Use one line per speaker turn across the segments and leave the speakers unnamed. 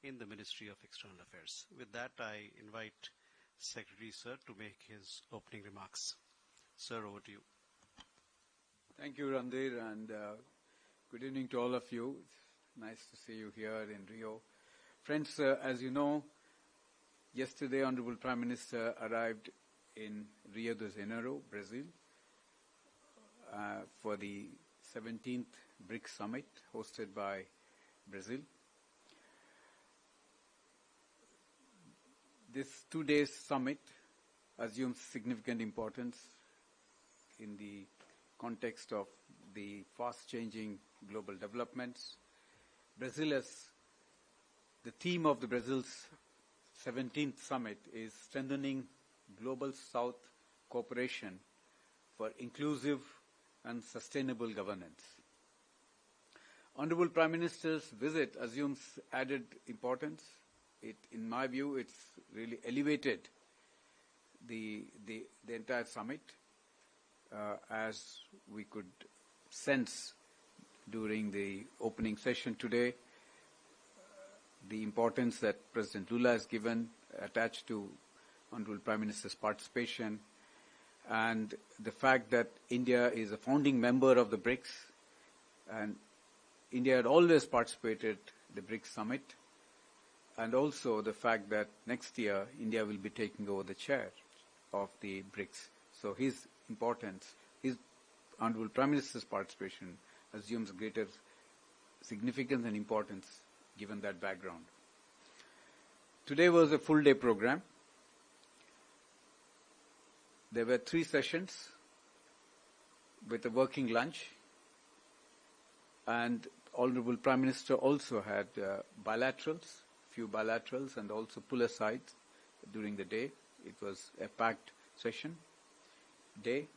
in the Ministry of External Affairs. With that, I invite Secretary Sir to make his opening remarks. Sir, over to you.
Thank you, Randir, and good evening to all of you. It's nice to see you here in Rio. Friends, as you know, yesterday Honorable Prime Minister arrived in Rio de Janeiro, Brazil, for the 17th BRICS Summit hosted by Brazil. This 2-day summit assumes significant importance in the context of the fast-changing global developments. The theme of the Brazil's 17th summit is strengthening global South cooperation for inclusive and sustainable governance. Honorable Prime Minister's visit assumes added importance. In my view, it's really elevated the entire summit, as we could sense during the opening session today. The importance that President Lula has given attached to Honorable Prime Minister's participation, and the fact that India is a founding member of the BRICS, and India had always participated in the BRICS summit, and also the fact that next year India will be taking over the chair of the BRICS. So his importance, his Honorable Prime Minister's participation assumes greater significance and importance given that background. Today was a full-day program. There were 3 sessions with a working lunch, and Honorable Prime Minister also had few bilaterals, and also pull-asides during the day. It was a packed session day.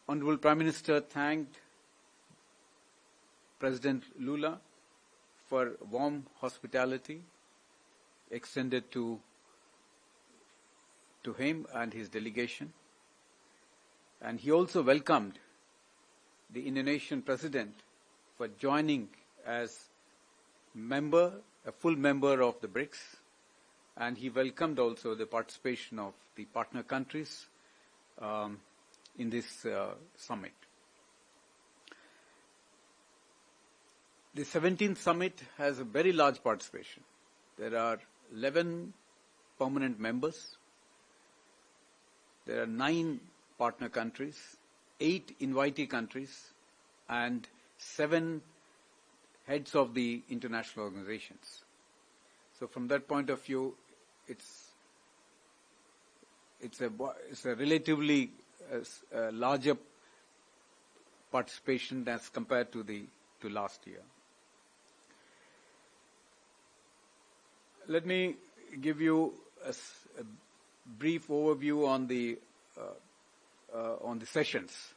Honorable Prime Minister thanked President Lula for warm hospitality extended to him and his delegation. And he also welcomed the Indonesian President for joining as a full member of the BRICS, and he welcomed also the participation of the partner countries in this summit. The 17th summit has a very large participation. There are 11 permanent members. There are 9 partner countries, 8 invitee countries, and 7 heads of the international organizations. So from that point of view, it's a relatively larger participation as compared to last year. Let me give you a brief overview on the sessions.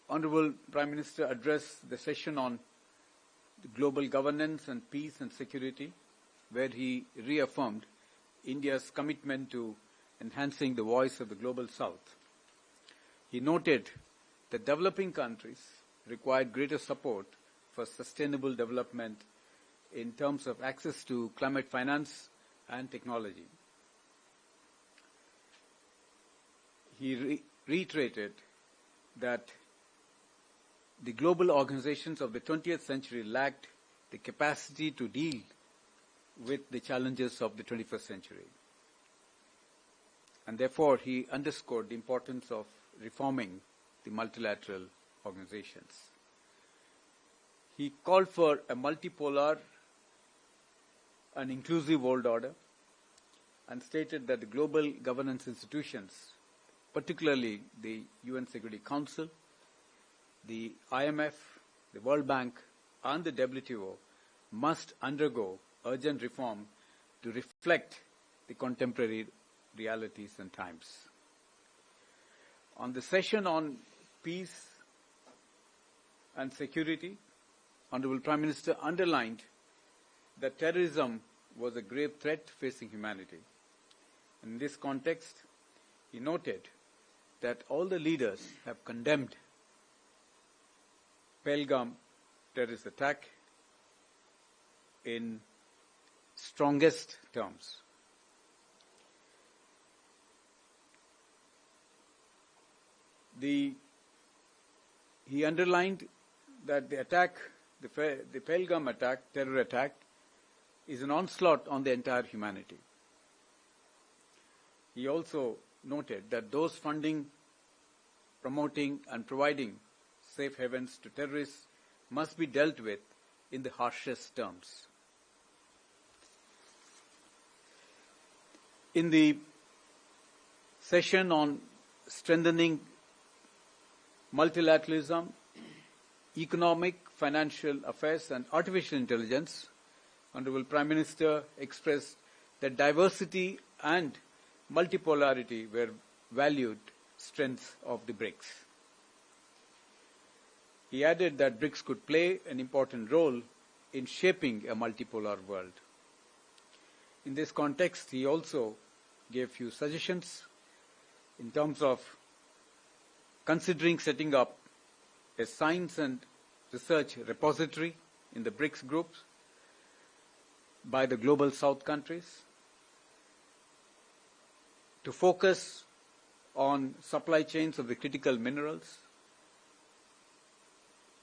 Honorable Prime Minister addressed the session on global governance and peace and security, where he reaffirmed India's commitment to enhancing the voice of the global South. He noted that developing countries require greater support for sustainable development in terms of access to climate finance and technology. He reiterated that the global organizations of the 20th century lacked the capacity to deal with the challenges of the 21st century. And therefore, he underscored the importance of reforming the multilateral organizations. He called for a multipolar and inclusive world order, and stated that the global governance institutions, particularly the UN Security Council, the IMF, the World Bank, and the WTO, must undergo urgent reform to reflect the contemporary realities and times. On the session on peace and security, Honorable Prime Minister underlined that terrorism was a grave threat facing humanity. In this context, he noted that all the leaders have condemned Pahalgam terrorist attack in strongest terms. He underlined that the attack, the Pahalgam attack, terror attack, is an onslaught on the entire humanity. He also noted that those funding, promoting and providing safe havens to terrorists must be dealt with in the harshest terms. In the session on strengthening multilateralism, economic, financial affairs and artificial intelligence, Honorable Prime Minister expressed that diversity and multipolarity were valued strengths of the BRICS. He added that BRICS could play an important role in shaping a multipolar world. In this context, he also gave few suggestions in terms of considering setting up a science and research repository in the BRICS groups by the Global South countries, to focus on supply chains of the critical minerals,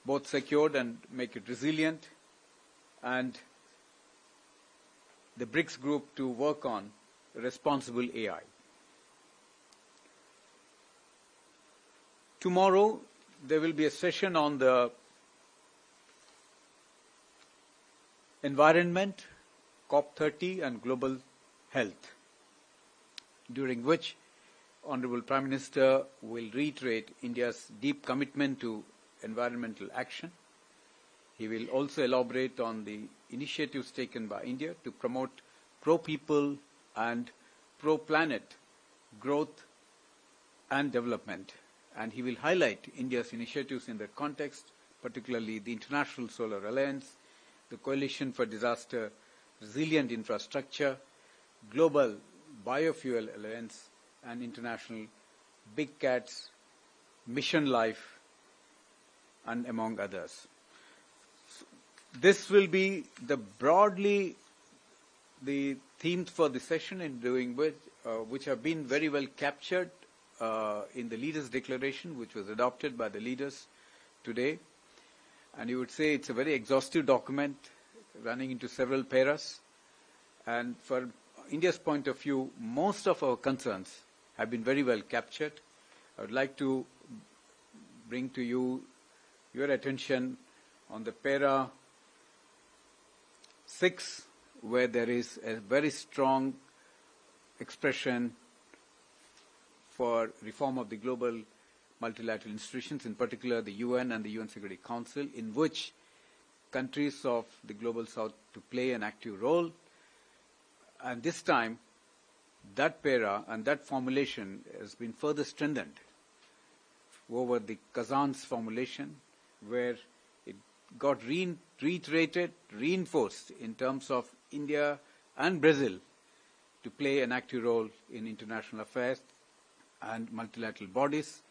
both secured and make it resilient, and the BRICS group to work on responsible AI. Tomorrow, there will be a session on the environment, COP30 and global health, during which Honorable Prime Minister will reiterate India's deep commitment to environmental action. He will also elaborate on the initiatives taken by India to promote pro-people and pro-planet growth and development. And he will highlight India's initiatives in that context, particularly the International Solar Alliance, the Coalition for Disaster Resilient Infrastructure, Global Biofuel Alliance, and International Big Cats, Mission Life, and among others. This will be broadly the themes for the session, in doing which have been very well captured in the Leaders' Declaration, which was adopted by the leaders today. And you would say it's a very exhaustive document running into several paras. And for India's point of view, most of our concerns have been very well captured. I would like to bring to you your attention on the para 6, where there is a very strong expression for reform of the global multilateral institutions, in particular the UN and the UN Security Council, in which countries of the Global South to play an active role. And this time, that para and that formulation has been further strengthened over the Kazan's formulation, where it got reiterated, reinforced in terms of India and Brazil to play an active role in international affairs and multilateral bodies,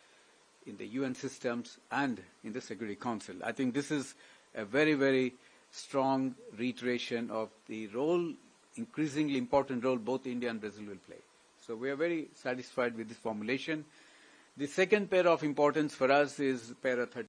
in the UN systems and in the Security Council. I think this is a very, very strong reiteration of the role, increasingly important role, both India and Brazil will play. So we are very satisfied with this formulation. The second para of importance for us is para 30.